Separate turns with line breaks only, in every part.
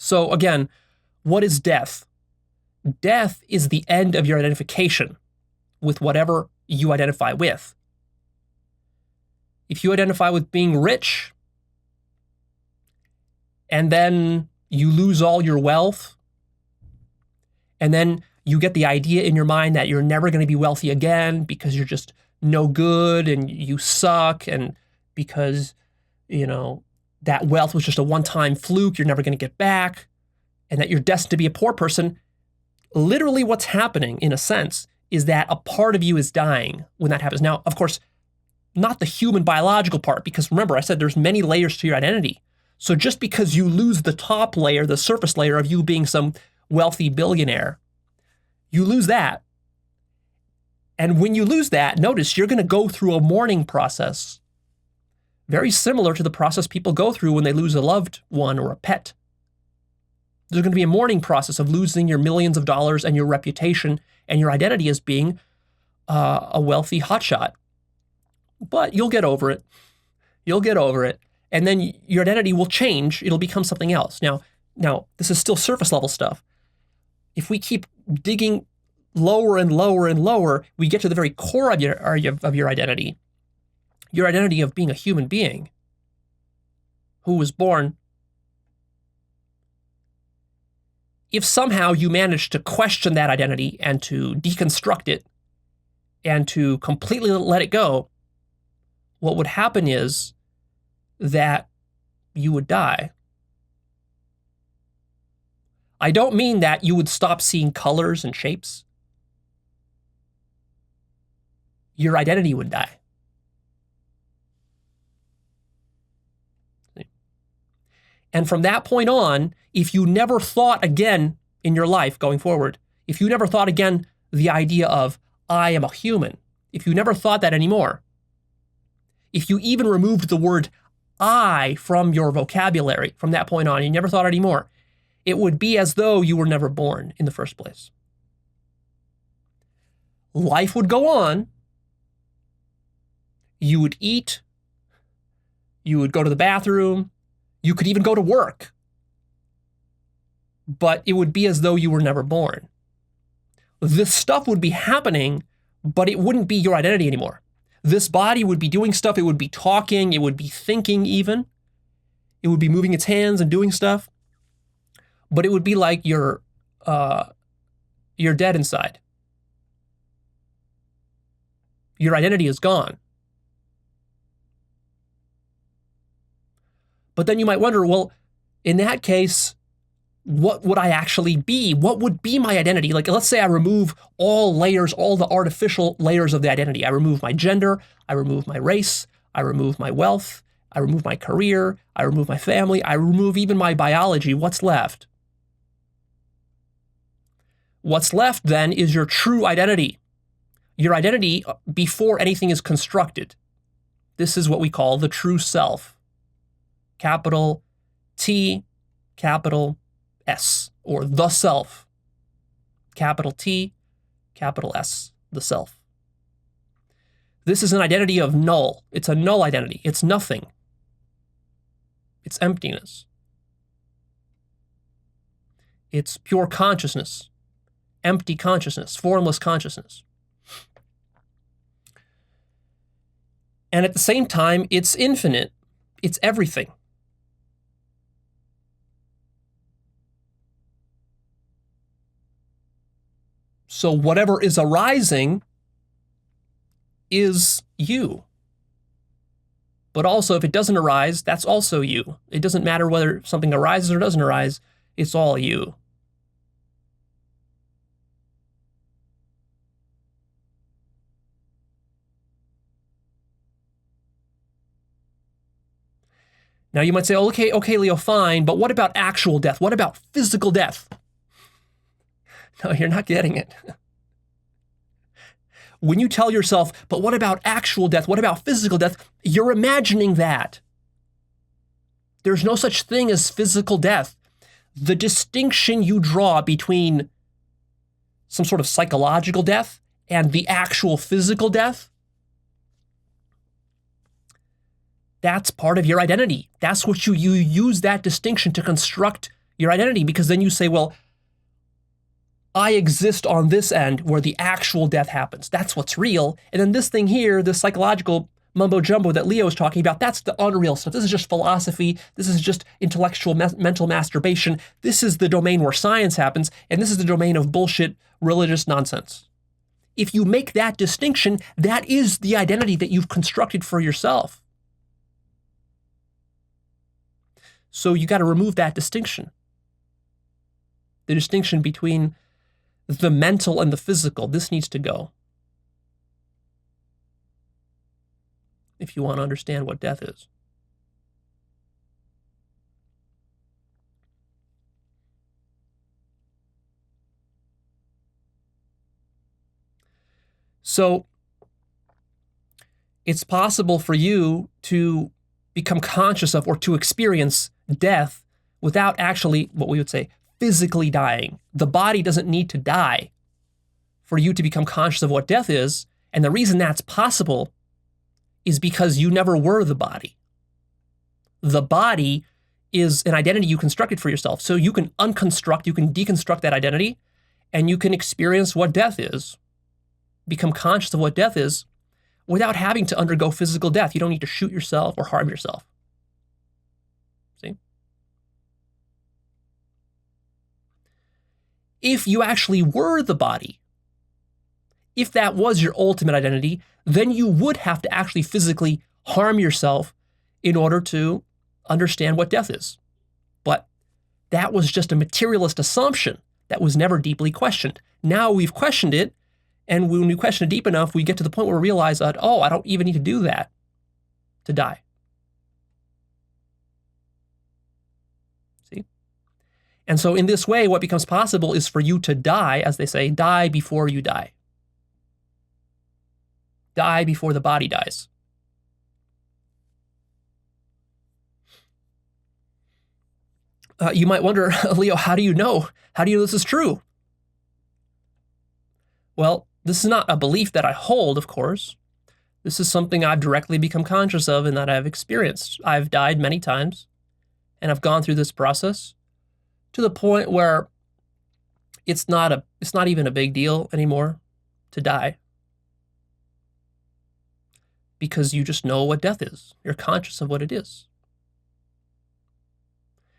So again, what is death? Death is the end of your identification with whatever you identify with. If you identify with being rich, and then you lose all your wealth, and then you get the idea in your mind that you're never going to be wealthy again because you're just no good and you suck, and because, that wealth was just a one-time fluke, you're never going to get back, and that you're destined to be a poor person, literally what's happening, in a sense, is that a part of you is dying when that happens. Now, of course, not the human biological part, because remember, I said there's many layers to your identity. So just because you lose the top layer, the surface layer of you being some wealthy billionaire, you lose that. And when you lose that, notice you're going to go through a mourning process very similar to the process people go through when they lose a loved one or a pet. There's going to be a mourning process of losing your millions of dollars and your reputation and your identity as being a wealthy hotshot. But you'll get over it. You'll get over it. And then your identity will change. It'll become something else. Now, this is still surface level stuff. If we keep digging lower and lower and lower, we get to the very core of your identity. Your identity of being a human being who was born. If somehow you manage to question that identity and to deconstruct it and to completely let it go, what would happen is that you would die. I don't mean that you would stop seeing colors and shapes. Your identity would die. And from that point on, if you never thought again in your life going forward, if you never thought again the idea of, I am a human, if you never thought that anymore, if you even removed the word I from your vocabulary from that point on, you never thought anymore, it would be as though you were never born in the first place. Life would go on. You would eat. You would go to the bathroom. You could even go to work. But it would be as though you were never born. This stuff would be happening, but it wouldn't be your identity anymore. This body would be doing stuff. It would be talking. It would be thinking even. It would be moving its hands and doing stuff. But it would be like you're dead inside. Your identity is gone. But then you might wonder, well, in that case, what would I actually be? What would be my identity? Like, let's say I remove all layers, all the artificial layers of the identity. I remove my gender, I remove my race, I remove my wealth, I remove my career, I remove my family, I remove even my biology. What's left? What's left then is your true identity. Your identity before anything is constructed. This is what we call the true self. Capital T, capital S, or the self. Capital T, capital S, the self. This is an identity of null. It's a null identity. It's nothing. It's emptiness. It's pure consciousness, empty consciousness, formless consciousness. And at the same time, it's infinite. It's everything. So whatever is arising is you. But also, if it doesn't arise, that's also you. It doesn't matter whether something arises or doesn't arise, it's all you. Now you might say, okay, Leo, fine, but what about actual death? What about physical death? No, you're not getting it. When you tell yourself, but what about actual death? What about physical death? You're imagining that. There's no such thing as physical death. The distinction you draw between some sort of psychological death and the actual physical death, that's part of your identity. That's what you use that distinction to construct your identity, because then you say, well, I exist on this end where the actual death happens. That's what's real. And then this thing here, this psychological mumbo jumbo that Leo is talking about, that's the unreal stuff. This is just philosophy. This is just intellectual mental masturbation. This is the domain where science happens. And this is the domain of bullshit religious nonsense. If you make that distinction, that is the identity that you've constructed for yourself. So you got to remove that distinction. The distinction between the mental and the physical, this needs to go. If you want to understand what death is. So it's possible for you to become conscious of or to experience death without actually, what we would say, physically dying. The body doesn't need to die for you to become conscious of what death is. And the reason that's possible is because you never were the body. The body is an identity you constructed for yourself. So you can unconstruct, you can deconstruct that identity, and you can experience what death is, become conscious of what death is, without having to undergo physical death. You don't need to shoot yourself or harm yourself. See? If you actually were the body, if that was your ultimate identity, then you would have to actually physically harm yourself in order to understand what death is. But that was just a materialist assumption that was never deeply questioned. Now we've questioned it, and when we question it deep enough, we get to the point where we realize that, oh, I don't even need to do that to die. See? And so in this way, what becomes possible is for you to die, as they say, die before you die. Die before the body dies. You might wonder, Leo, how do you know? How do you know this is true? Well, this is not a belief that I hold, of course. This is something I've directly become conscious of and that I've experienced. I've died many times, and I've gone through this process to the point where it's not even a big deal anymore to die, because you just know what death is. You're conscious of what it is.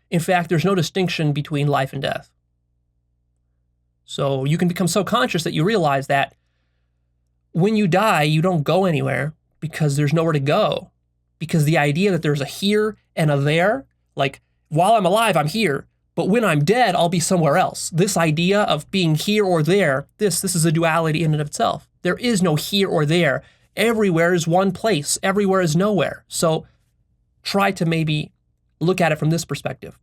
In fact, there's no distinction between life and death. So you can become so conscious that you realize that when you die, you don't go anywhere because there's nowhere to go. Because the idea that there's a here and a there, like while I'm alive, I'm here, but when I'm dead, I'll be somewhere else. This idea of being here or there, this is a duality in and of itself. There is no here or there. Everywhere is one place. Everywhere is nowhere. So try to maybe look at it from this perspective.